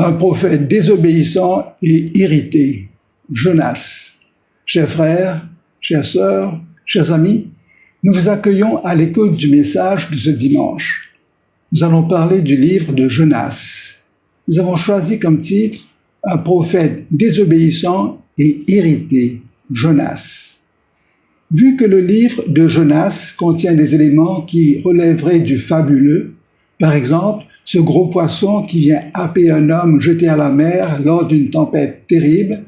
Un prophète désobéissant et irrité, Jonas. Chers frères, chères sœurs, chers amis, nous vous accueillons à l'écoute du message de ce dimanche. Nous allons parler du livre de Jonas. Nous avons choisi comme titre un prophète désobéissant et irrité, Jonas. Vu que le livre de Jonas contient des éléments qui relèveraient du fabuleux, par exemple, ce gros poisson qui vient happer un homme jeté à la mer lors d'une tempête terrible,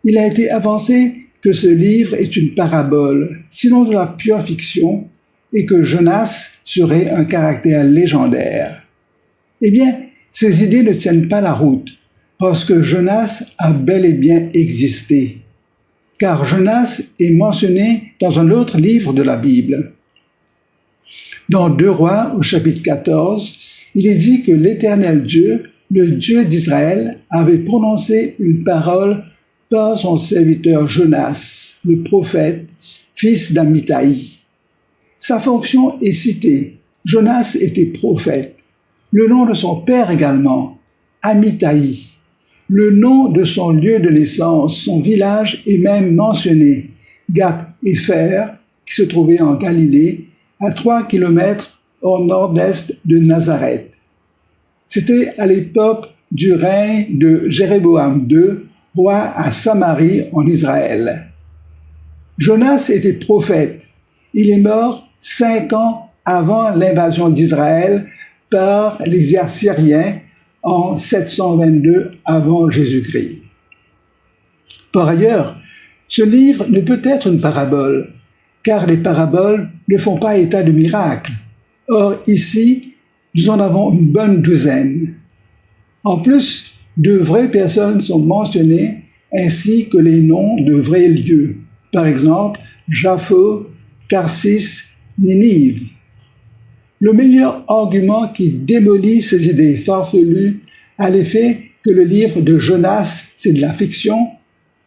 il a été avancé que ce livre est une parabole, sinon de la pure fiction, et que Jonas serait un caractère légendaire. Eh bien, ces idées ne tiennent pas la route, parce que Jonas a bel et bien existé. Car Jonas est mentionné dans un autre livre de la Bible. Dans 2 Rois, au chapitre 14, il est dit que l'Éternel Dieu, le Dieu d'Israël, avait prononcé une parole par son serviteur Jonas, le prophète, fils d'Amittai. Sa fonction est citée. Jonas était prophète. Le nom de son père également, Amittai. Le nom de son lieu de naissance, son village est même mentionné, Gath-Hépher, qui se trouvait en Galilée, à 3 kilomètres au nord-est de Nazareth. C'était à l'époque du règne de Jéroboam II, roi à Samarie en Israël. Jonas était prophète. Il est mort 5 ans avant l'invasion d'Israël par les Assyriens en 722 avant Jésus-Christ. Par ailleurs, ce livre ne peut être une parabole, car les paraboles ne font pas état de miracle. Or, ici, nous en avons une bonne douzaine. En plus, de vraies personnes sont mentionnées, ainsi que les noms de vrais lieux. Par exemple, Japhos, Tarsis, Ninive. Le meilleur argument qui démolit ces idées farfelues à l'effet que le livre de Jonas, c'est de la fiction,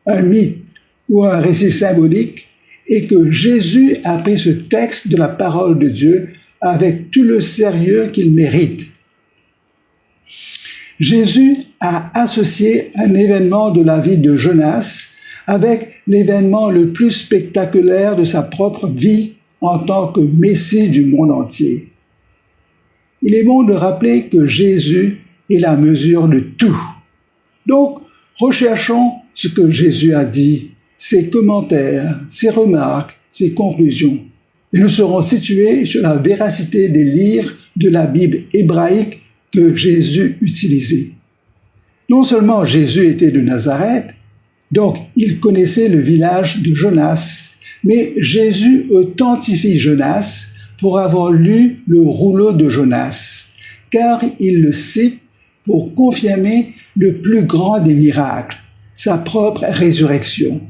un mythe ou un récit symbolique, et que Jésus a pris ce texte de la parole de Dieu avec tout le sérieux qu'il mérite. Jésus a associé un événement de la vie de Jonas avec l'événement le plus spectaculaire de sa propre vie en tant que Messie du monde entier. Il est bon de rappeler que Jésus est la mesure de tout. Donc, recherchons ce que Jésus a dit, ses commentaires, ses remarques, ses conclusions. Et nous serons situés sur la véracité des livres de la Bible hébraïque que Jésus utilisait. Non seulement Jésus était de Nazareth, donc il connaissait le village de Jonas, mais Jésus authentifie Jonas pour avoir lu le rouleau de Jonas, car il le cite pour confirmer le plus grand des miracles, sa propre résurrection.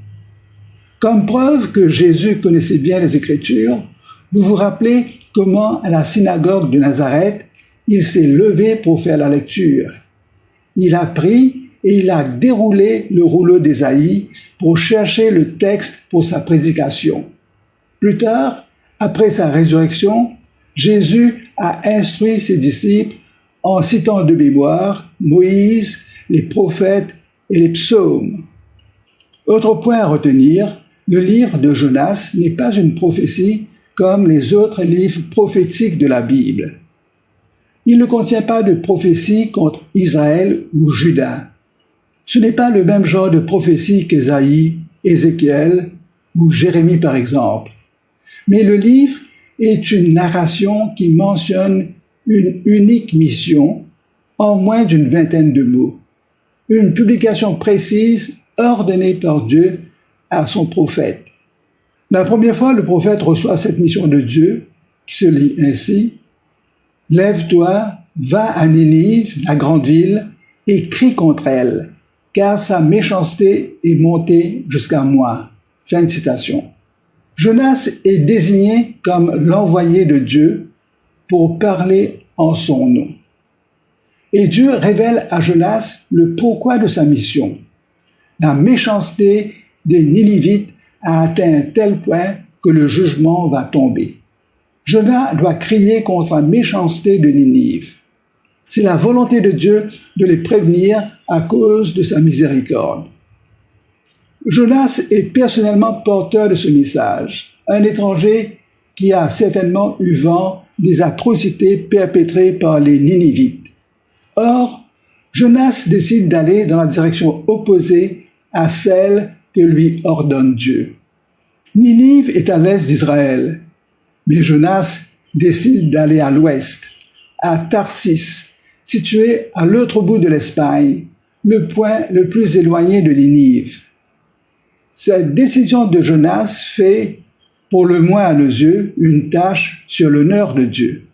Comme preuve que Jésus connaissait bien les Écritures, vous vous rappelez comment à la synagogue de Nazareth, il s'est levé pour faire la lecture. Il a pris et il a déroulé le rouleau d'Ésaïe pour chercher le texte pour sa prédication. Plus tard, après sa résurrection, Jésus a instruit ses disciples en citant de mémoire Moïse, les prophètes et les psaumes. Autre point à retenir, le livre de Jonas n'est pas une prophétie comme les autres livres prophétiques de la Bible. Il ne contient pas de prophétie contre Israël ou Juda. Ce n'est pas le même genre de prophétie qu'Ésaïe, Ézéchiel ou Jérémie par exemple. Mais le livre est une narration qui mentionne une unique mission en moins d'une vingtaine de mots. Une publication précise ordonnée par Dieu à son prophète. La première fois, le prophète reçoit cette mission de Dieu, qui se lit ainsi: « Lève-toi, va à Ninive, la grande ville, et crie contre elle, car sa méchanceté est montée jusqu'à moi. » Fin de citation. Jonas est désigné comme l'envoyé de Dieu pour parler en son nom. Et Dieu révèle à Jonas le pourquoi de sa mission. La méchanceté des Ninivites a atteint un tel point que le jugement va tomber. Jonas doit crier contre la méchanceté de Ninive. C'est la volonté de Dieu de les prévenir à cause de sa miséricorde. Jonas est personnellement porteur de ce message, un étranger qui a certainement eu vent des atrocités perpétrées par les Ninivites. Or, Jonas décide d'aller dans la direction opposée à celle que lui ordonne Dieu. Ninive est à l'est d'Israël, mais Jonas décide d'aller à l'ouest, à Tarsis, situé à l'autre bout de l'Espagne, le point le plus éloigné de Ninive. Cette décision de Jonas fait, pour le moins à nos yeux, une tache sur l'honneur de Dieu.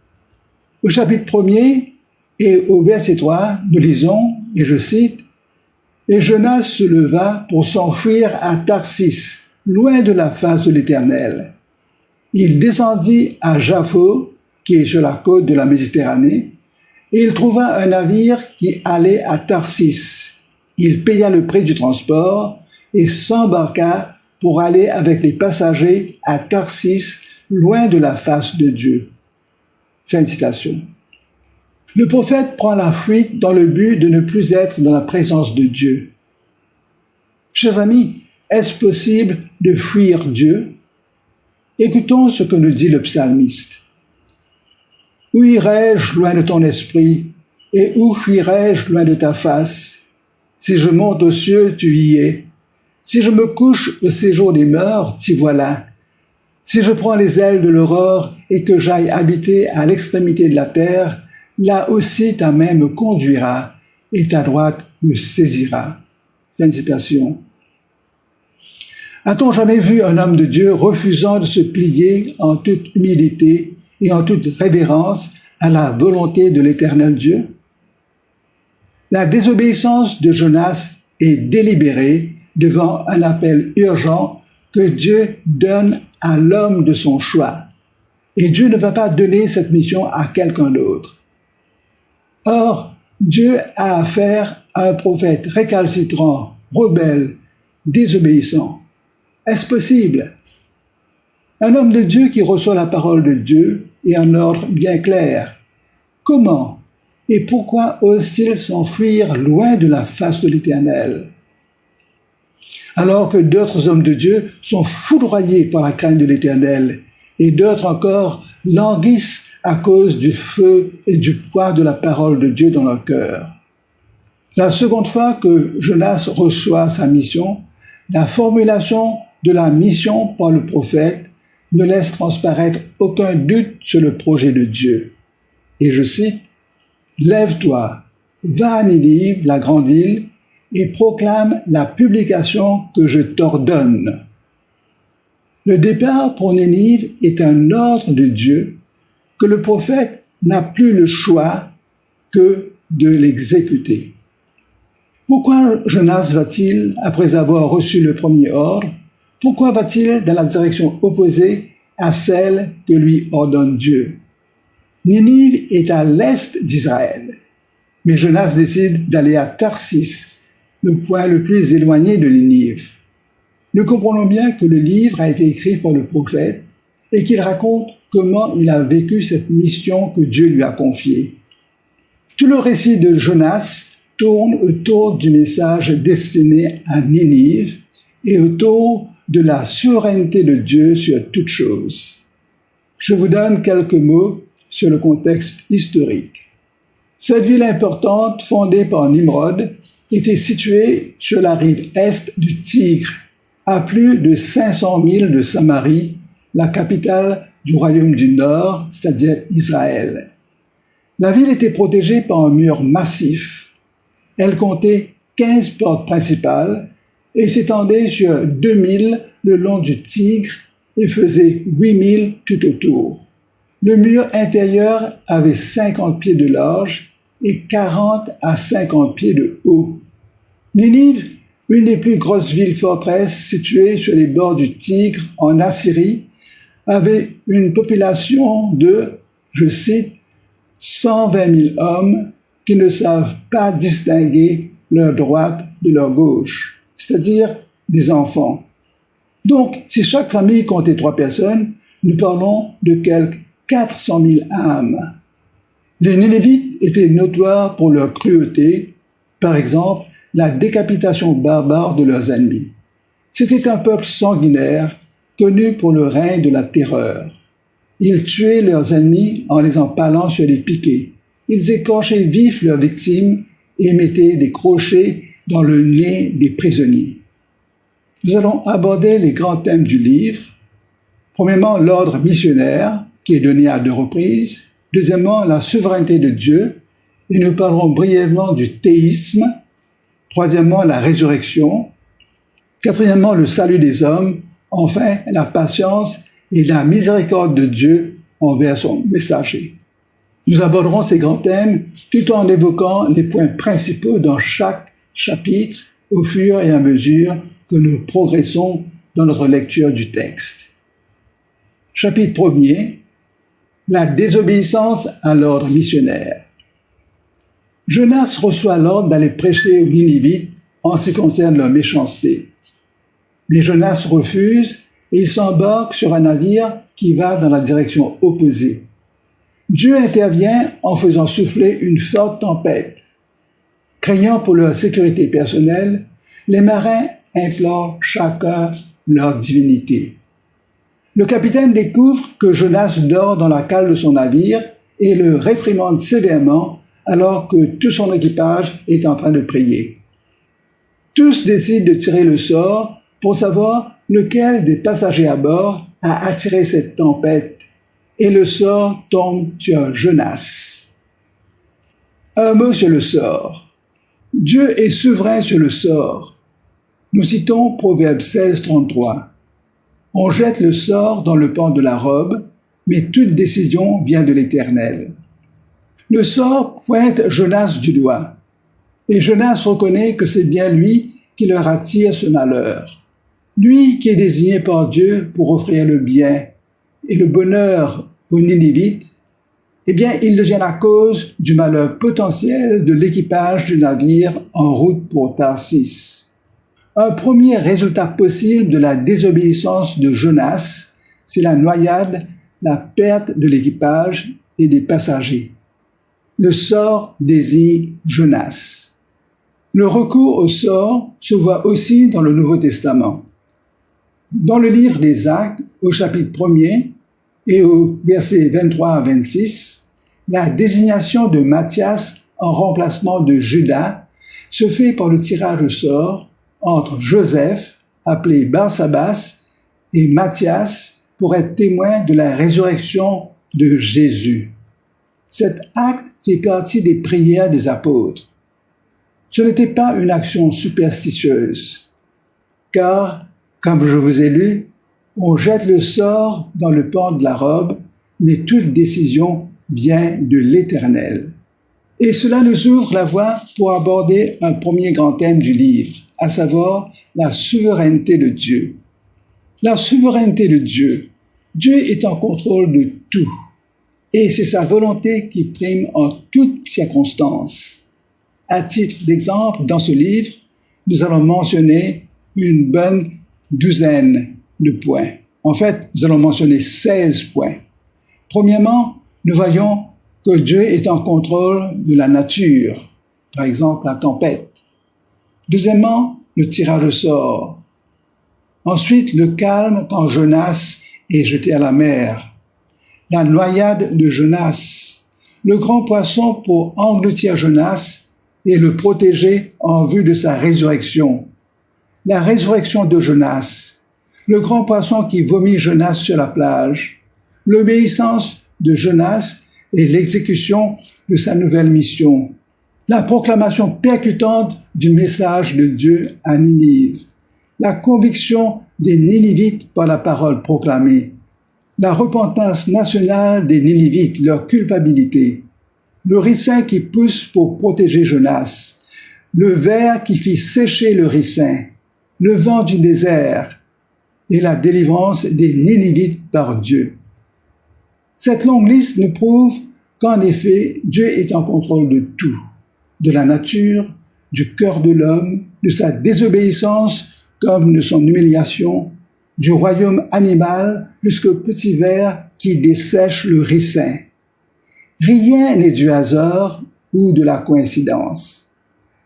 Au chapitre 1er et au verset 3, nous lisons, et je cite, « Et Jonas se leva pour s'enfuir à Tarsis, loin de la face de l'Éternel. Il descendit à Jaffo, qui est sur la côte de la Méditerranée, et il trouva un navire qui allait à Tarsis. Il paya le prix du transport et s'embarqua pour aller avec les passagers à Tarsis, loin de la face de Dieu. » Fin de citation. Le prophète prend la fuite dans le but de ne plus être dans la présence de Dieu. Chers amis, est-ce possible de fuir Dieu? Écoutons ce que nous dit le psalmiste. « Où irai-je loin de ton esprit, et où fuirai-je loin de ta face? Si je monte aux cieux, tu y es. Si je me couche au séjour des morts, t'y voilà. Si je prends les ailes de l'aurore et que j'aille habiter à l'extrémité de la terre, là aussi ta main me conduira et ta droite me saisira. » Fin de citation. A-t-on jamais vu un homme de Dieu refusant de se plier en toute humilité et en toute révérence à la volonté de l'Éternel Dieu? La désobéissance de Jonas est délibérée devant un appel urgent que Dieu donne à l'homme de son choix. Et Dieu ne va pas donner cette mission à quelqu'un d'autre. Or, Dieu a affaire à un prophète récalcitrant, rebelle, désobéissant. Est-ce possible? Un homme de Dieu qui reçoit la parole de Dieu et un ordre bien clair. Comment et pourquoi ose-t-il s'enfuir loin de la face de l'Éternel? Alors que d'autres hommes de Dieu sont foudroyés par la crainte de l'Éternel et d'autres encore languissent à cause du feu et du poids de la parole de Dieu dans leur cœur. La seconde fois que Jonas reçoit sa mission, la formulation de la mission par le prophète ne laisse transparaître aucun doute sur le projet de Dieu. Et je cite, « Lève-toi, va à Ninive, la grande ville, et proclame la publication que je t'ordonne. » Le départ pour Ninive est un ordre de Dieu que le prophète n'a plus le choix que de l'exécuter. Pourquoi Jonas va-t-il, après avoir reçu le premier ordre, pourquoi va-t-il dans la direction opposée à celle que lui ordonne Dieu? Ninive est à l'est d'Israël, mais Jonas décide d'aller à Tarsis, le point le plus éloigné de Ninive. Nous comprenons bien que le livre a été écrit par le prophète et qu'il raconte comment il a vécu cette mission que Dieu lui a confiée. Tout le récit de Jonas tourne autour du message destiné à Ninive et autour de la souveraineté de Dieu sur toute chose. Je vous donne quelques mots sur le contexte historique. Cette ville importante, fondée par Nimrod, était située sur la rive est du Tigre, à plus de 500 milles de Samarie, la capitale du royaume du Nord, c'est-à-dire Israël. La ville était protégée par un mur massif. Elle comptait 15 portes principales et s'étendait sur 2000 le long du Tigre et faisait 8000 tout autour. Le mur intérieur avait 50 pieds de large et 40 à 50 pieds de haut. Ninive, une des plus grosses villes forteresses situées sur les bords du Tigre en Assyrie, avait une population de, je cite, 120 000 hommes qui ne savent pas distinguer leur droite de leur gauche, c'est-à-dire des enfants. Donc, si chaque famille comptait 3 personnes, nous parlons de quelques 400 000 âmes. Les Nénévites étaient notoires pour leur cruauté, par exemple la décapitation barbare de leurs ennemis. C'était un peuple sanguinaire, connu pour le règne de la terreur. Ils tuaient leurs ennemis en les empalant sur des piquets. Ils écorchaient vifs leurs victimes et mettaient des crochets dans le nez des prisonniers. Nous allons aborder les grands thèmes du livre. Premièrement, l'ordre missionnaire, qui est donné à 2 reprises. Deuxièmement, la souveraineté de Dieu. Et nous parlerons brièvement du théisme. Troisièmement, la résurrection. Quatrièmement, le salut des hommes. Enfin, la patience et la miséricorde de Dieu envers son messager. Nous aborderons ces grands thèmes tout en évoquant les points principaux dans chaque chapitre au fur et à mesure que nous progressons dans notre lecture du texte. Chapitre 1er, la désobéissance à l'ordre missionnaire. Jonas reçoit l'ordre d'aller prêcher aux Ninivites en ce qui concerne leur méchanceté. Mais Jonas refuse et il s'embarque sur un navire qui va dans la direction opposée. Dieu intervient en faisant souffler une forte tempête. Craignant pour leur sécurité personnelle, les marins implorent chacun leur divinité. Le capitaine découvre que Jonas dort dans la cale de son navire et le réprimande sévèrement alors que tout son équipage est en train de prier. Tous décident de tirer le sort pour savoir lequel des passagers à bord a attiré cette tempête, et le sort tombe sur Jonas. Un mot sur le sort. Dieu est souverain sur le sort. Nous citons Proverbe 16, 33. On jette le sort dans le pan de la robe, mais toute décision vient de l'Éternel. Le sort pointe Jonas du doigt, et Jonas reconnaît que c'est bien lui qui leur attire ce malheur. Lui qui est désigné par Dieu pour offrir le bien et le bonheur aux Ninivites, eh bien, il devient la cause du malheur potentiel de l'équipage du navire en route pour Tarsis. Un premier résultat possible de la désobéissance de Jonas, c'est la noyade, la perte de l'équipage et des passagers. Le sort désire Jonas. Le recours au sort se voit aussi dans le Nouveau Testament. Dans le livre des Actes, au chapitre 1er et au verset 23 à 26, la désignation de Matthias en remplacement de Judas se fait par le tirage au sort entre Joseph, appelé Barsabas, et Matthias pour être témoin de la résurrection de Jésus. Cet acte fait partie des prières des apôtres. Ce n'était pas une action superstitieuse, car, comme je vous ai lu, on jette le sort dans le pan de la robe, mais toute décision vient de l'Éternel. Et cela nous ouvre la voie pour aborder un premier grand thème du livre, à savoir la souveraineté de Dieu. La souveraineté de Dieu. Dieu est en contrôle de tout, et c'est sa volonté qui prime en toutes circonstances. À titre d'exemple, dans ce livre, nous allons mentionner une bonne douzaine de points. En fait, nous allons mentionner 16 points. Premièrement, nous voyons que Dieu est en contrôle de la nature, par exemple la tempête. Deuxièmement, le tirage au sort. Ensuite, le calme quand Jonas est jeté à la mer. La noyade de Jonas. Le grand poisson pour engloutir Jonas et le protéger en vue de sa résurrection. La résurrection de Jonas. Le grand poisson qui vomit Jonas sur la plage. L'obéissance de Jonas et l'exécution de sa nouvelle mission. La proclamation percutante du message de Dieu à Ninive. La conviction des Ninivites par la parole proclamée. La repentance nationale des Ninivites, leur culpabilité. Le ricin qui pousse pour protéger Jonas. Le ver qui fit sécher le ricin. Le vent du désert. Et la délivrance des Ninivites par Dieu. Cette longue liste nous prouve qu'en effet, Dieu est en contrôle de tout, de la nature, du cœur de l'homme, de sa désobéissance comme de son humiliation, du royaume animal jusqu'au petit ver qui dessèche le ricin. Rien n'est du hasard ou de la coïncidence.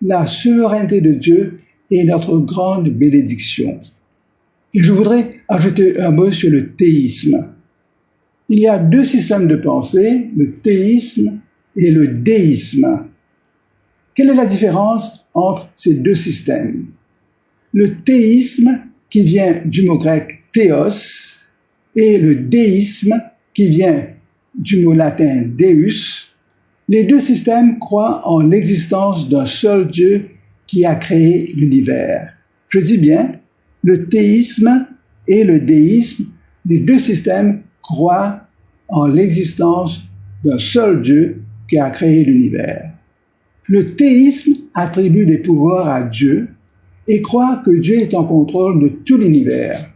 La souveraineté de Dieu est notre grande bénédiction. Et je voudrais ajouter un mot sur le théisme. Il y a deux systèmes de pensée, le théisme et le déisme. Quelle est la différence entre ces deux systèmes? Le théisme, qui vient du mot grec théos, et le déisme, qui vient du mot latin deus, les deux systèmes croient en l'existence d'un seul Dieu qui a créé l'univers. Je dis bien, le théisme et le déisme, les deux systèmes croient en l'existence d'un seul Dieu qui a créé l'univers. Le théisme attribue des pouvoirs à Dieu et croit que Dieu est en contrôle de tout l'univers.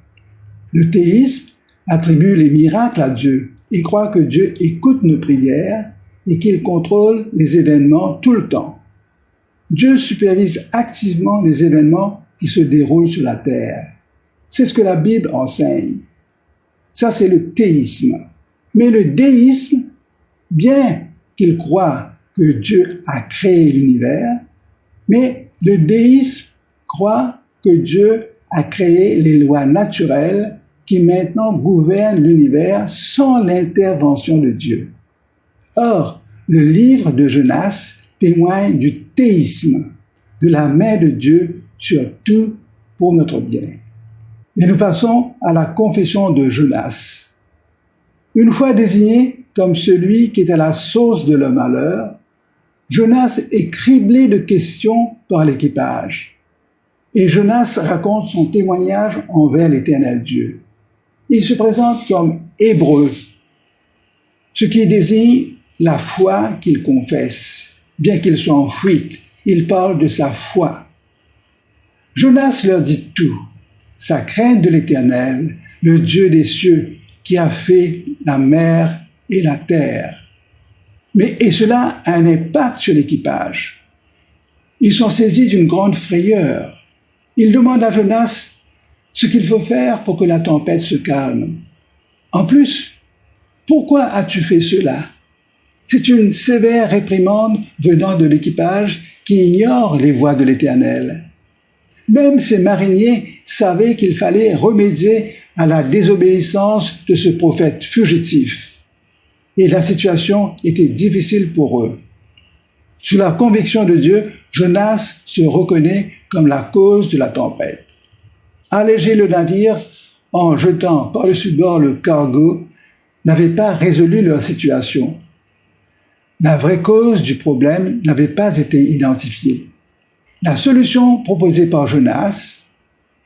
Le théisme attribue les miracles à Dieu et croit que Dieu écoute nos prières et qu'il contrôle les événements tout le temps. Dieu supervise activement les événements qui se déroulent sur la terre. C'est ce que la Bible enseigne. Ça, c'est le théisme. Mais le déisme, bien qu'il croit que Dieu a créé l'univers, mais le déisme croit que Dieu a créé les lois naturelles qui maintenant gouvernent l'univers sans l'intervention de Dieu. Or, le livre de Jonas témoigne du théisme, de la main de Dieu sur tout pour notre bien. Et nous passons à la confession de Jonas. Une fois désigné comme celui qui est à la source de leur malheur, Jonas est criblé de questions par l'équipage. Et Jonas raconte son témoignage envers l'Éternel Dieu. Il se présente comme hébreu, ce qui désigne la foi qu'il confesse. Bien qu'il soit en fuite, il parle de sa foi. Jonas leur dit tout. Sa crainte de l'Éternel, le Dieu des cieux, qui a fait la mer et la terre. Et cela a un impact sur l'équipage. Ils sont saisis d'une grande frayeur. Ils demandent à Jonas ce qu'il faut faire pour que la tempête se calme. En plus, pourquoi as-tu fait cela? C'est une sévère réprimande venant de l'équipage qui ignore les voies de l'Éternel. Même ces mariniers savaient qu'il fallait remédier à la désobéissance de ce prophète fugitif. Et la situation était difficile pour eux. Sous la conviction de Dieu, Jonas se reconnaît comme la cause de la tempête. Alléger le navire en jetant par-dessus bord le cargo n'avait pas résolu leur situation. La vraie cause du problème n'avait pas été identifiée. La solution proposée par Jonas,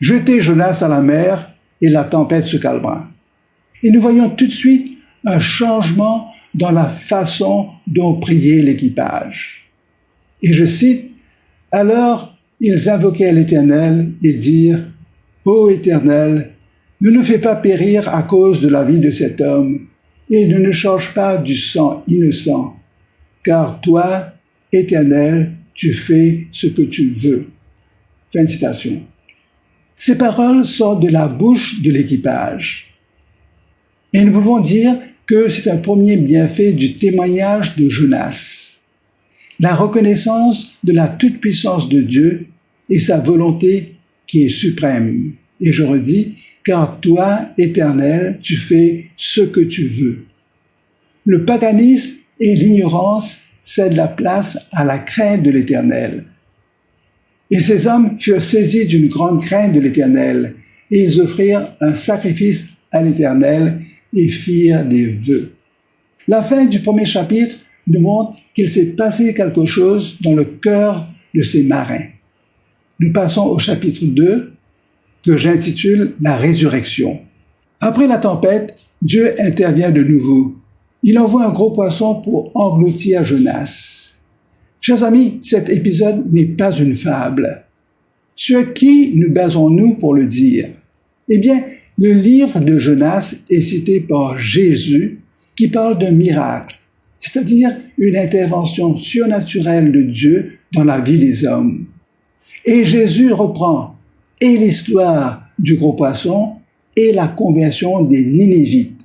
jeter Jonas à la mer et la tempête se calmera. Et nous voyons tout de suite un changement dans la façon dont priait l'équipage. Et je cite, « Alors ils invoquaient l'Éternel et dirent, « Ô Éternel, ne nous fais pas périr à cause de la vie de cet homme, et ne nous change pas du sang innocent, car toi, Éternel, tu fais ce que tu veux. » Fin de citation. Ces paroles sortent de la bouche de l'équipage. Et nous pouvons dire que c'est un premier bienfait du témoignage de Jonas. La reconnaissance de la toute-puissance de Dieu et sa volonté qui est suprême. Et je redis, car toi, Éternel, tu fais ce que tu veux. Le paganisme et l'ignorance cèdent la place à la crainte de l'Éternel. Et ces hommes furent saisis d'une grande crainte de l'Éternel, et ils offrirent un sacrifice à l'Éternel et firent des vœux. La fin du premier chapitre nous montre qu'il s'est passé quelque chose dans le cœur de ces marins. Nous passons au chapitre 2, que j'intitule « La résurrection ». Après la tempête, Dieu intervient de nouveau. Il envoie un gros poisson pour engloutir Jonas. Chers amis, cet épisode n'est pas une fable. Sur qui nous basons-nous pour le dire? Eh bien, le livre de Jonas est cité par Jésus qui parle d'un miracle, c'est-à-dire une intervention surnaturelle de Dieu dans la vie des hommes. Et Jésus reprend et l'histoire du gros poisson et la conversion des Ninivites.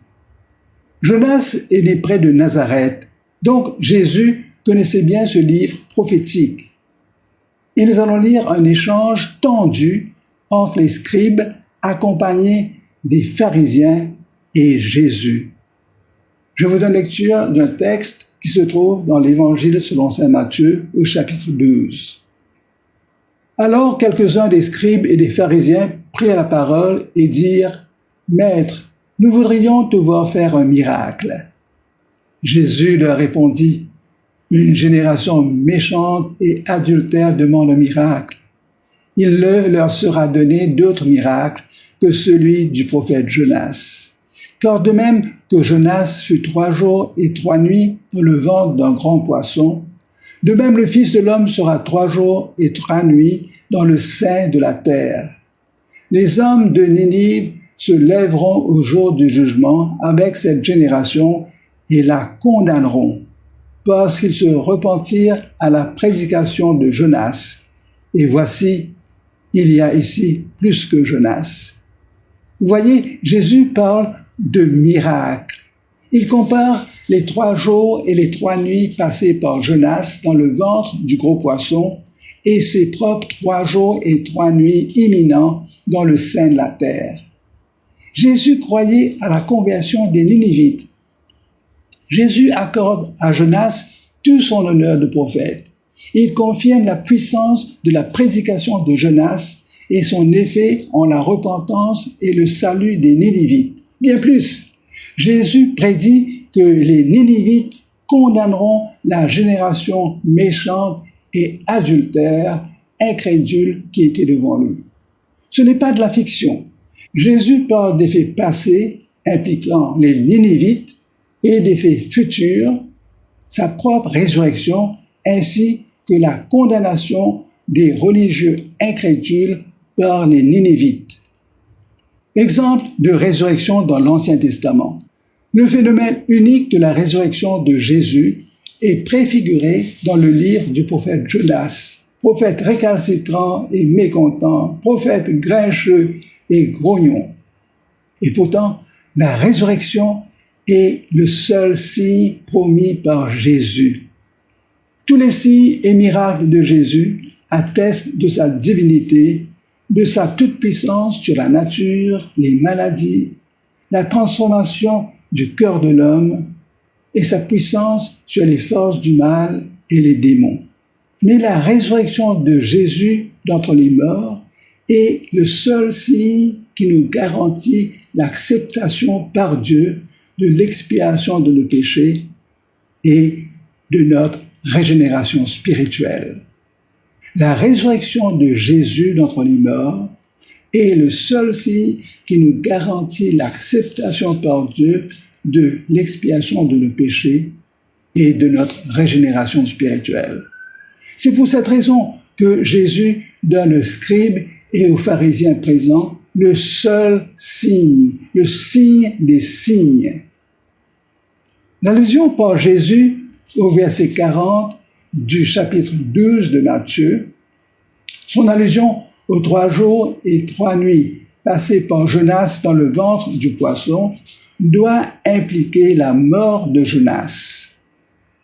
Jonas est né près de Nazareth, Donc Jésus connaissait bien ce livre prophétique. Et nous allons lire un échange tendu entre les scribes accompagnés des pharisiens et Jésus. Je vous donne lecture d'un texte qui se trouve dans l'Évangile selon saint Matthieu au chapitre 12. Alors quelques-uns des scribes et des pharisiens prirent la parole et dirent « Maître, nous voudrions te voir faire un miracle. » Jésus leur répondit « Une génération méchante et adultère demande un miracle. Il leur sera donné d'autres miracles que celui du prophète Jonas. Car de même que Jonas fut 3 jours et 3 nuits dans le ventre d'un grand poisson, de même le Fils de l'homme sera 3 jours et 3 nuits dans le sein de la terre. Les hommes de Ninive se lèveront au jour du jugement avec cette génération et la condamneront, parce qu'ils se repentirent à la prédication de Jonas. Et voici, il y a ici plus que Jonas. Vous voyez, Jésus parle de miracles. Il compare les 3 jours et les 3 nuits passées par Jonas dans le ventre du gros poisson et ses propres 3 jours et 3 nuits imminents dans le sein de la terre. Jésus croyait à la conversion des Ninivites. Jésus accorde à Jonas tout son honneur de prophète. Il confirme la puissance de la prédication de Jonas et son effet en la repentance et le salut des Ninivites. Bien plus, Jésus prédit que les Ninivites condamneront la génération méchante et adultère, incrédule qui était devant lui. Ce n'est pas de la fiction. Jésus parle des faits passés impliquant les Ninivites et des faits futurs, sa propre résurrection, ainsi que la condamnation des religieux incrédules par les Ninivites. Exemple de résurrection dans l'Ancien Testament. Le phénomène unique de la résurrection de Jésus est préfiguré dans le livre du prophète Jonas, prophète récalcitrant et mécontent, prophète grincheux et grognon. Et pourtant, la résurrection est le seul signe promis par Jésus. Tous les signes et miracles de Jésus attestent de sa divinité, de sa toute-puissance sur la nature, les maladies, la transformation du cœur de l'homme et sa puissance sur les forces du mal et les démons. Mais la résurrection de Jésus d'entre les morts est le seul signe qui nous garantit l'acceptation par Dieu de l'expiation de nos péchés et de notre régénération spirituelle. La résurrection de Jésus d'entre les morts est le seul signe qui nous garantit l'acceptation par Dieu de l'expiation de nos péchés et de notre régénération spirituelle. C'est pour cette raison que Jésus donne aux scribes et aux pharisiens présents le seul signe, le signe des signes. L'allusion par Jésus au verset 40 du chapitre 12 de Matthieu, son allusion aux 3 jours et 3 nuits passés par Jonas dans le ventre du poisson, doit impliquer la mort de Jonas.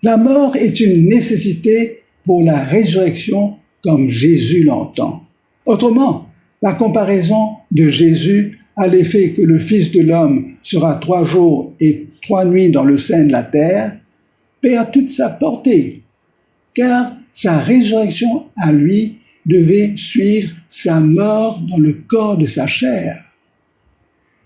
La mort est une nécessité pour la résurrection comme Jésus l'entend. Autrement, la comparaison de Jésus à l'effet que le Fils de l'homme sera 3 jours et 3 nuits dans le sein de la terre perd toute sa portée, car sa résurrection à lui devait suivre sa mort dans le corps de sa chair.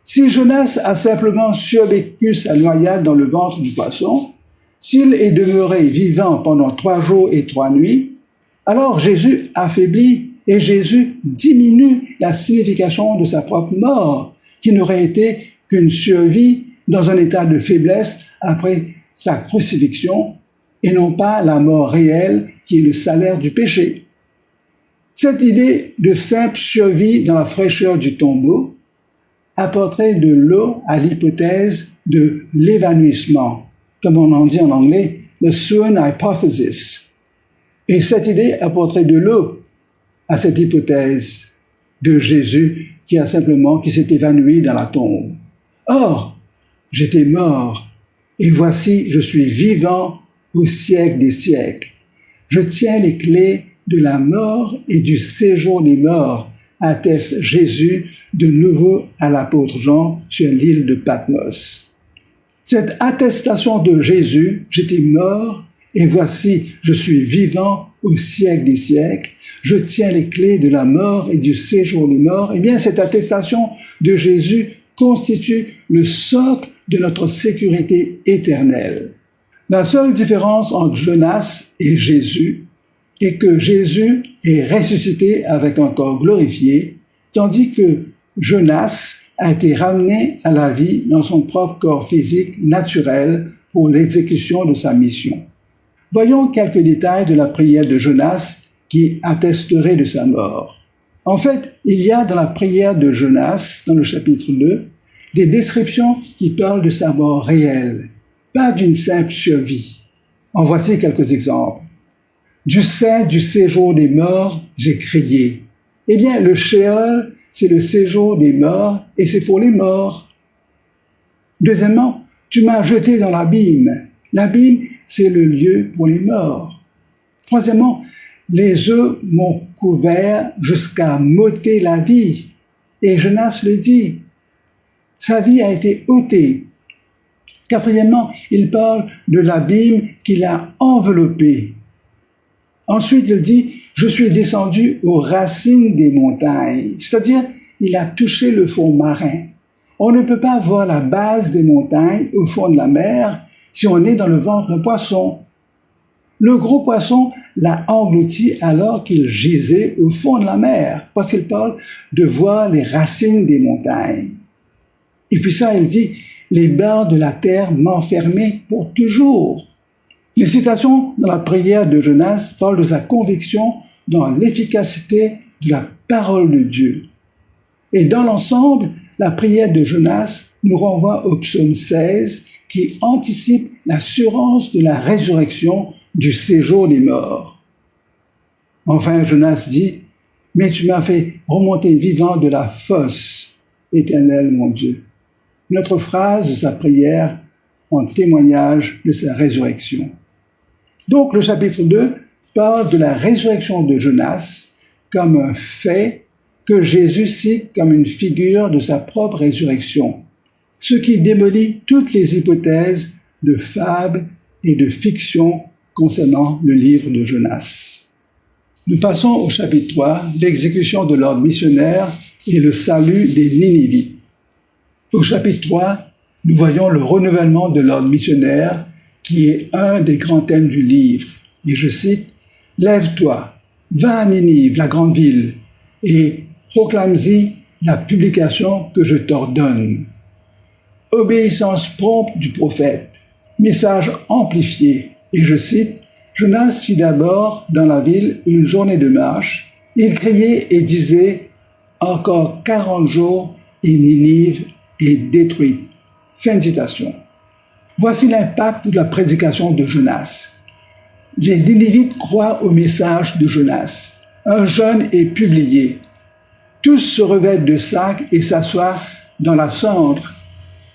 Si Jonas a simplement survécu sa noyade dans le ventre du poisson, s'il est demeuré vivant pendant 3 jours et 3 nuits, alors Jésus affaiblit et Jésus diminue la signification de sa propre mort, qui n'aurait été qu'une survie dans un état de faiblesse après sa crucifixion, et non pas la mort réelle qui est le salaire du péché. Cette idée de simple survie dans la fraîcheur du tombeau apporterait de l'eau à l'hypothèse de l'évanouissement, comme on en dit en anglais, the swoon hypothesis. Et cette idée apporterait de l'eau à cette hypothèse de Jésus qui s'est évanoui dans la tombe. Or, j'étais mort, et voici, je suis vivant au siècle des siècles. Je tiens les clés de la mort et du séjour des morts, atteste Jésus de nouveau à l'apôtre Jean sur l'île de Patmos. Cette attestation de Jésus, j'étais mort et voici, je suis vivant au siècle des siècles, je tiens les clés de la mort et du séjour des morts, eh bien cette attestation de Jésus constitue le socle de notre sécurité éternelle. La seule différence entre Jonas et Jésus est que Jésus est ressuscité avec un corps glorifié, tandis que Jonas a été ramené à la vie dans son propre corps physique naturel pour l'exécution de sa mission. Voyons quelques détails de la prière de Jonas qui attesterait de sa mort. En fait, il y a dans la prière de Jonas, dans le chapitre 2, des descriptions qui parlent de sa mort réelle, pas d'une simple survie. En voici quelques exemples. Du sein du séjour des morts, j'ai crié. Eh bien, le Sheol, c'est le séjour des morts et c'est pour les morts. Deuxièmement, tu m'as jeté dans l'abîme. L'abîme, c'est le lieu pour les morts. Troisièmement, les eaux m'ont couvert jusqu'à m'ôter la vie. Et Jonas le dit. Sa vie a été ôtée. Quatrièmement, il parle de l'abîme qui l'a enveloppé. Ensuite, il dit, je suis descendu aux racines des montagnes. C'est-à-dire, il a touché le fond marin. On ne peut pas voir la base des montagnes au fond de la mer si on est dans le ventre d'un poisson. Le gros poisson l'a englouti alors qu'il gisait au fond de la mer, parce qu'il parle de voir les racines des montagnes. Et puis ça, il dit, les barres de la terre m'enfermaient pour toujours. Les citations dans la prière de Jonas parlent de sa conviction dans l'efficacité de la parole de Dieu. Et dans l'ensemble, la prière de Jonas nous renvoie au psaume 16 qui anticipe l'assurance de la résurrection du séjour des morts. Enfin, Jonas dit, « Mais tu m'as fait remonter vivant de la fosse, Éternel mon Dieu. » Une autre phrase de sa prière en témoignage de sa résurrection. Donc, le chapitre 2 parle de la résurrection de Jonas comme un fait que Jésus cite comme une figure de sa propre résurrection, ce qui démolit toutes les hypothèses de fables et de fiction concernant le livre de Jonas. Nous passons au chapitre 3, l'exécution de l'ordre missionnaire et le salut des Ninivites. Au chapitre 3, nous voyons le renouvellement de l'ordre missionnaire qui est un des grands thèmes du livre. Et je cite, « Lève-toi, va à Ninive, la grande ville, et proclame-y la publication que je t'ordonne. » Obéissance prompte du prophète, message amplifié. Et je cite, « Jonas fit d'abord dans la ville une journée de marche. Il criait et disait, « Encore 40 jours et Ninive est détruite. » Fin de citation. Voici l'impact de la prédication de Jonas. Les Ninivites croient au message de Jonas. Un jeûne est publié. Tous se revêtent de sacs et s'assoient dans la cendre.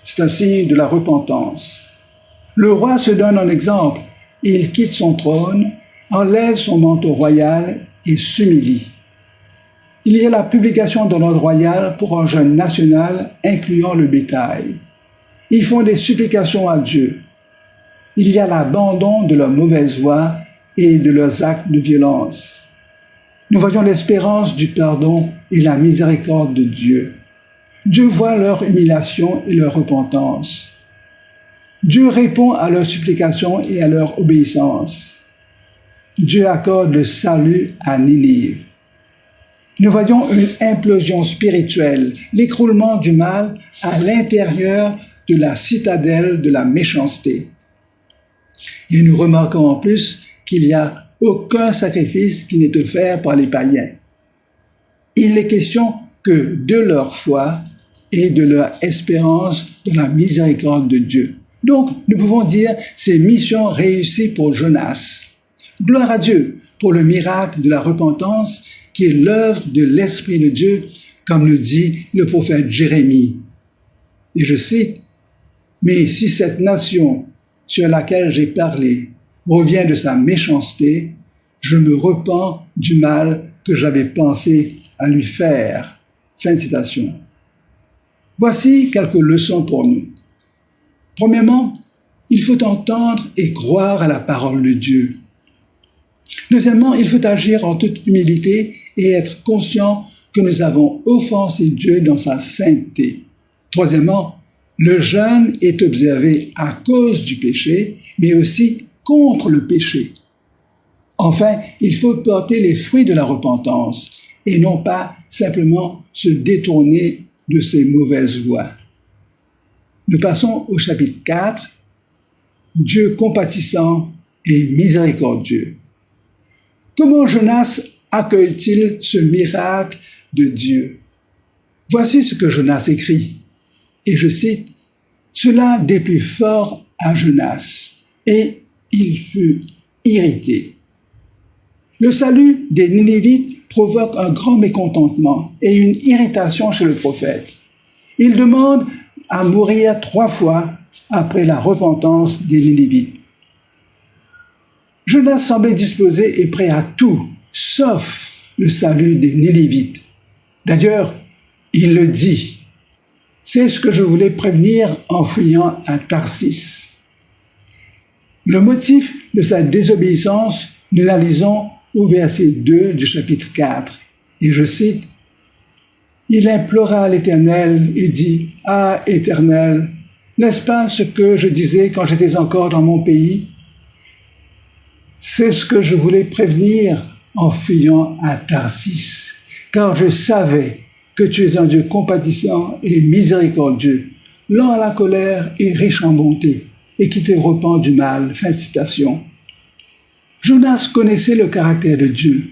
C'est un signe de la repentance. Le roi se donne un exemple. Il quitte son trône, enlève son manteau royal et s'humilie. Il y a la publication de l'ordre royal pour un jeûne national incluant le bétail. Ils font des supplications à Dieu. Il y a l'abandon de leur mauvaise voie et de leurs actes de violence. Nous voyons l'espérance du pardon et la miséricorde de Dieu. Dieu voit leur humiliation et leur repentance. Dieu répond à leurs supplications et à leur obéissance. Dieu accorde le salut à Ninive. Nous voyons une implosion spirituelle, l'écroulement du mal à l'intérieur de la citadelle de la méchanceté. Et nous remarquons en plus qu'il n'y a aucun sacrifice qui n'est offert par les païens. Il n'est question que de leur foi et de leur espérance dans la miséricorde de Dieu. Donc, nous pouvons dire, c'est mission réussie pour Jonas. Gloire à Dieu pour le miracle de la repentance qui est l'œuvre de l'Esprit de Dieu, comme nous dit le prophète Jérémie. Et je cite, « Mais si cette nation sur laquelle j'ai parlé revient de sa méchanceté, je me repens du mal que j'avais pensé à lui faire. » Fin de citation. Voici quelques leçons pour nous. Premièrement, il faut entendre et croire à la parole de Dieu. Deuxièmement, il faut agir en toute humilité et être conscient que nous avons offensé Dieu dans sa sainteté. Troisièmement, le jeûne est observé à cause du péché, mais aussi contre le péché. Enfin, il faut porter les fruits de la repentance et non pas simplement se détourner de ces mauvaises voies. Nous passons au chapitre 4, Dieu compatissant et miséricordieux. Comment Jonas accueille-t-il ce miracle de Dieu? Voici ce que Jonas écrit, et je cite, « Cela déplut fort à Jonas, et il fut irrité. » Le salut des Ninivites provoque un grand mécontentement et une irritation chez le prophète. Il demande à mourir 3 fois après la repentance des Ninivites. Jonas semblait disposé et prêt à tout, sauf le salut des Ninivites. D'ailleurs, il le dit, « C'est ce que je voulais prévenir en fuyant à Tarsis. » Le motif de sa désobéissance, nous la lisons au verset 2 du chapitre 4. Et je cite, « Il implora l'Éternel et dit, « Ah, Éternel, n'est-ce pas ce que je disais quand j'étais encore dans mon pays? C'est ce que je voulais prévenir en fuyant à Tarsis, car je savais que tu es un Dieu compatissant et miséricordieux, lent à la colère et riche en bonté, et qui te repent du mal. » Fin de citation. Jonas connaissait le caractère de Dieu.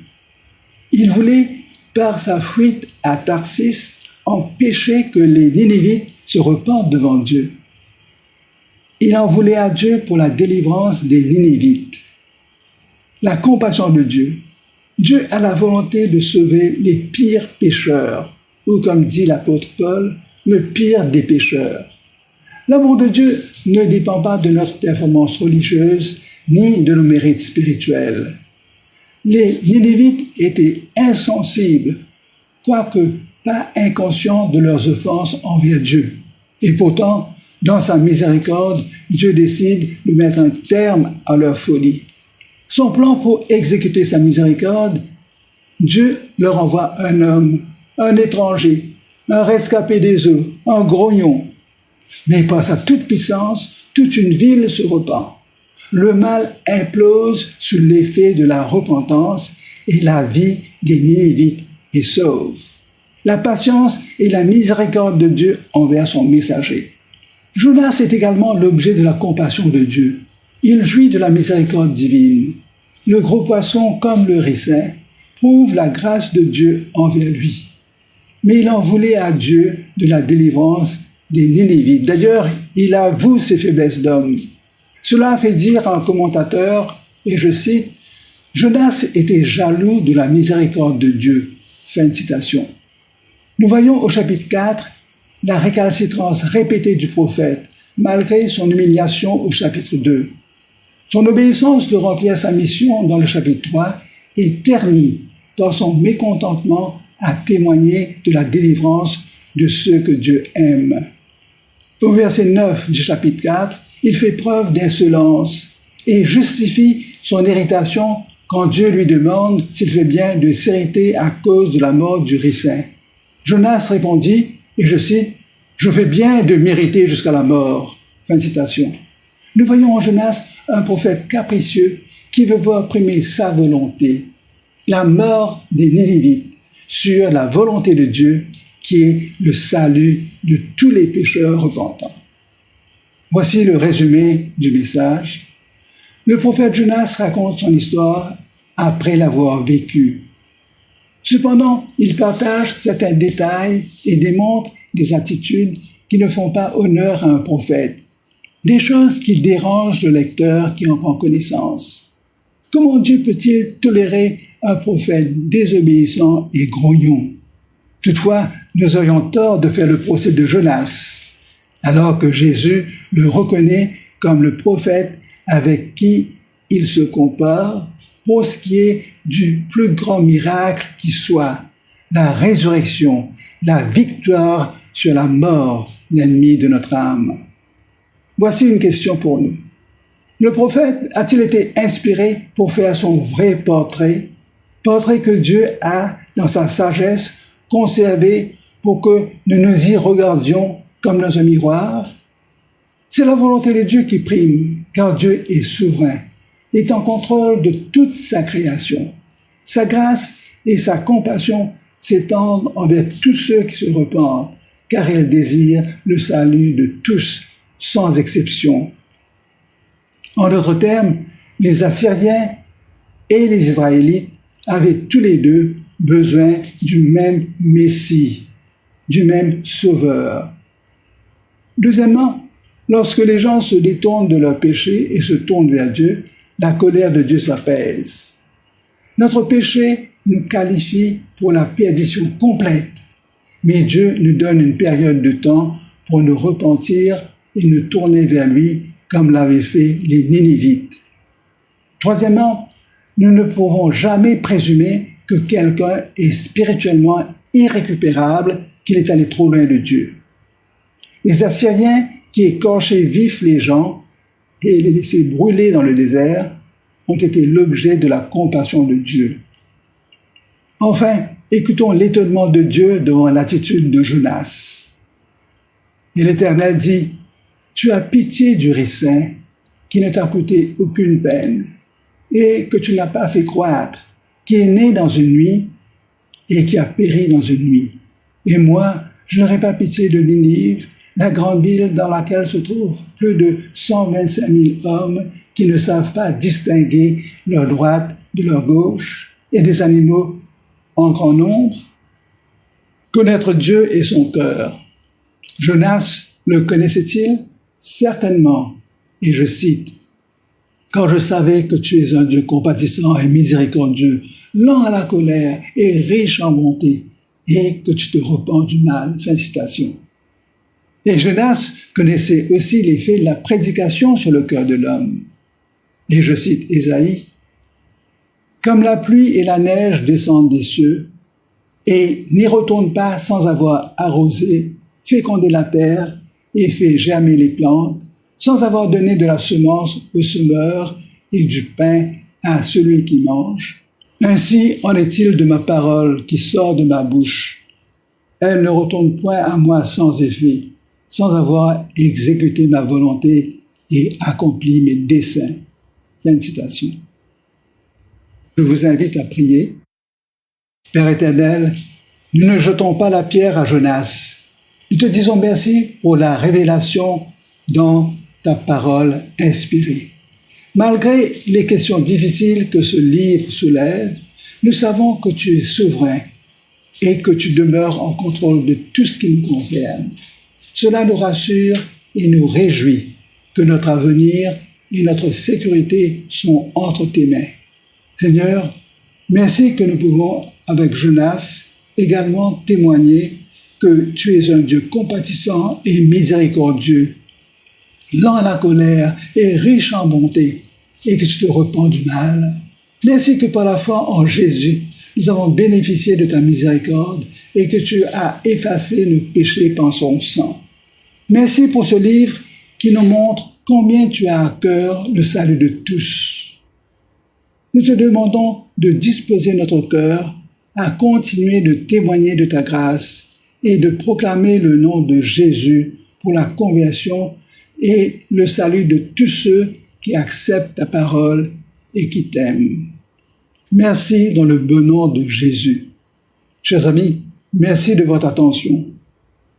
Il voulait, par sa fuite à Tarsis, empêcher que les Ninivites se repentent devant Dieu. Il en voulait à Dieu pour la délivrance des Ninivites. La compassion de Dieu. Dieu a la volonté de sauver les pires pécheurs, ou comme dit l'apôtre Paul, le pire des pécheurs. L'amour de Dieu ne dépend pas de notre performance religieuse, ni de nos mérites spirituels. Les Ninivites étaient insensibles, quoique pas inconscients de leurs offenses envers Dieu. Et pourtant, dans sa miséricorde, Dieu décide de mettre un terme à leur folie. Son plan pour exécuter sa miséricorde, Dieu leur envoie un homme, un étranger, un rescapé des eaux, un grognon. Mais par sa toute puissance, toute une ville se repent. Le mal implose sous l'effet de la repentance et la vie des Ninivites est sauve. La patience et la miséricorde de Dieu envers son messager. Jonas est également l'objet de la compassion de Dieu. Il jouit de la miséricorde divine. Le gros poisson comme le ricin prouve la grâce de Dieu envers lui. Mais il en voulait à Dieu de la délivrance des Ninivites. D'ailleurs, il avoue ses faiblesses d'homme. Cela fait dire à un commentateur, et je cite, « Jonas était jaloux de la miséricorde de Dieu. » Fin de citation. Nous voyons au chapitre 4 la récalcitrance répétée du prophète, malgré son humiliation au chapitre 2. Son obéissance de remplir sa mission dans le chapitre 3 est ternie par son mécontentement à témoigner de la délivrance de ceux que Dieu aime. Au verset 9 du chapitre 4, il fait preuve d'insolence et justifie son irritation quand Dieu lui demande s'il fait bien de s'irriter à cause de la mort du ricin. Jonas répondit, et je cite, « Je fais bien de m'irriter jusqu'à la mort. » Fin de citation. Nous voyons en Jonas un prophète capricieux qui veut voir primer sa volonté, la mort des Ninivites, sur la volonté de Dieu qui est le salut de tous les pécheurs repentants. Voici le résumé du message. Le prophète Jonas raconte son histoire après l'avoir vécue. Cependant, il partage certains détails et démontre des attitudes qui ne font pas honneur à un prophète, des choses qui dérangent le lecteur qui en prend connaissance. Comment Dieu peut-il tolérer un prophète désobéissant et grognon? Toutefois, nous aurions tort de faire le procès de Jonas, alors que Jésus le reconnaît comme le prophète avec qui il se compare pour ce qui est du plus grand miracle qui soit, la résurrection, la victoire sur la mort, l'ennemi de notre âme. Voici une question pour nous. Le prophète a-t-il été inspiré pour faire son vrai portrait que Dieu a, dans sa sagesse, conservé pour que nous nous y regardions comme dans un miroir? C'est la volonté de Dieu qui prime, car Dieu est souverain, est en contrôle de toute sa création. Sa grâce et sa compassion s'étendent envers tous ceux qui se repentent, car il désire le salut de tous, sans exception. En d'autres termes, les Assyriens et les Israélites avaient tous les deux besoin du même Messie, du même Sauveur. Deuxièmement, lorsque les gens se détournent de leur péché et se tournent vers Dieu, la colère de Dieu s'apaise. Notre péché nous qualifie pour la perdition complète, mais Dieu nous donne une période de temps pour nous repentir et nous tourner vers lui comme l'avaient fait les Ninivites. Troisièmement, nous ne pouvons jamais présumer que quelqu'un est spirituellement irrécupérable, qu'il est allé trop loin de Dieu. Les Assyriens qui écorchaient vifs les gens et les laissaient brûler dans le désert ont été l'objet de la compassion de Dieu. Enfin, écoutons l'étonnement de Dieu devant l'attitude de Jonas. Et l'Éternel dit, « Tu as pitié du ricin qui ne t'a coûté aucune peine et que tu n'as pas fait croître, qui est né dans une nuit et qui a péri dans une nuit. Et moi, je n'aurai pas pitié de Ninive, la grande ville dans laquelle se trouvent plus de 125 000 hommes qui ne savent pas distinguer leur droite de leur gauche et des animaux en grand nombre. Connaître Dieu et son cœur. Jonas le connaissait-il? Certainement. Et je cite, « Quand je savais que tu es un Dieu compatissant et miséricordieux, lent à la colère et riche en bonté, et que tu te repens du mal. » Fin de citation. Et Jonas connaissait aussi l'effet de la prédication sur le cœur de l'homme. Et je cite Ésaïe, « Comme la pluie et la neige descendent des cieux, et n'y retournent pas sans avoir arrosé, fécondé la terre et fait germer les plantes, sans avoir donné de la semence au semeur et du pain à celui qui mange. Ainsi en est-il de ma parole qui sort de ma bouche. Elle ne retourne point à moi sans effet, sans avoir exécuté ma volonté et accompli mes desseins. » Fin de citation. Je vous invite à prier. Père éternel, nous ne jetons pas la pierre à Jonas. Nous te disons merci pour la révélation dans ta parole inspirée. Malgré les questions difficiles que ce livre soulève, nous savons que tu es souverain et que tu demeures en contrôle de tout ce qui nous concerne. Cela nous rassure et nous réjouit que notre avenir et notre sécurité sont entre tes mains. Seigneur, merci que nous pouvons, avec Jonas, également témoigner que tu es un Dieu compatissant et miséricordieux, lent à la colère et riche en bonté, et que tu te repens du mal. Merci que par la foi en Jésus, nous avons bénéficié de ta miséricorde et que tu as effacé nos péchés par son sang. Merci pour ce livre qui nous montre combien tu as à cœur le salut de tous. Nous te demandons de disposer notre cœur à continuer de témoigner de ta grâce et de proclamer le nom de Jésus pour la conversion et le salut de tous ceux qui acceptent ta parole et qui t'aiment. Merci dans le bon nom de Jésus. Chers amis, merci de votre attention.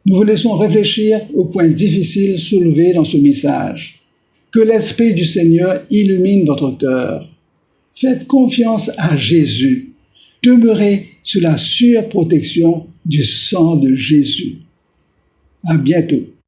Nous vous laissons réfléchir aux points difficiles soulevés dans ce message. Que l'Esprit du Seigneur illumine votre cœur. Faites confiance à Jésus. Demeurez sous la sûre protection du sang de Jésus. À bientôt.